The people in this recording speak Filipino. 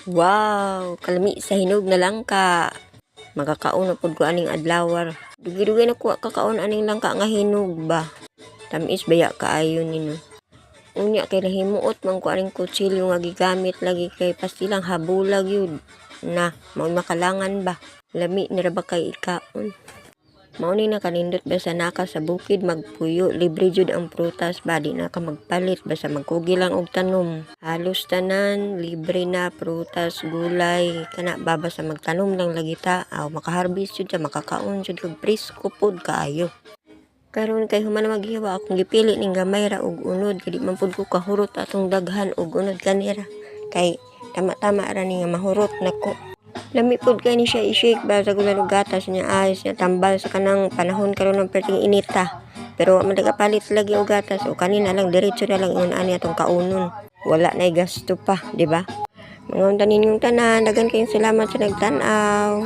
Wow, kalami sa hinog na langka. Makakaon na pud ko aning adlawar. Dugi-dugi na ko kakaon aning langka nga hinog ba. Tamis baya kaayo nino. Unya kay nahimuot man ko aning kutsilyo nga gigamit lagi kay pastilang habulag yun. Na, mao makalangan ba. Lami na ra ba kay ikaon. Mao ni nakanindot ba sa naka sa bukid magpuyo, libre jud ang prutas ba, di na ka magpalit basta magkugi lang og tanom. Halos tanan libre na prutas, gulay, kana ba basta magtanom lang lagi ta, aw makaharbis jud ta, makakaon jud kag presko pud kaayo. Karon kay human na maghiwa akong gipili ning gamay ra og unod kay di man pud ko kahurot atong daghan og unod kanira. Kay tama-tama ra ni nga mahurot nako. Lami pud kay ni siya i-shake ba sa gulan og gatas niya ayos niya tambal sa kanang panahon karon ng perting inita. Pero wa man palit lagi og gatas o kanina lang diretso na lang ingon ani atong kaunon. Wala nay gasto pa, di ba? Mga tanin yung tanan, dagan kayong salamat sa nagtan-aw.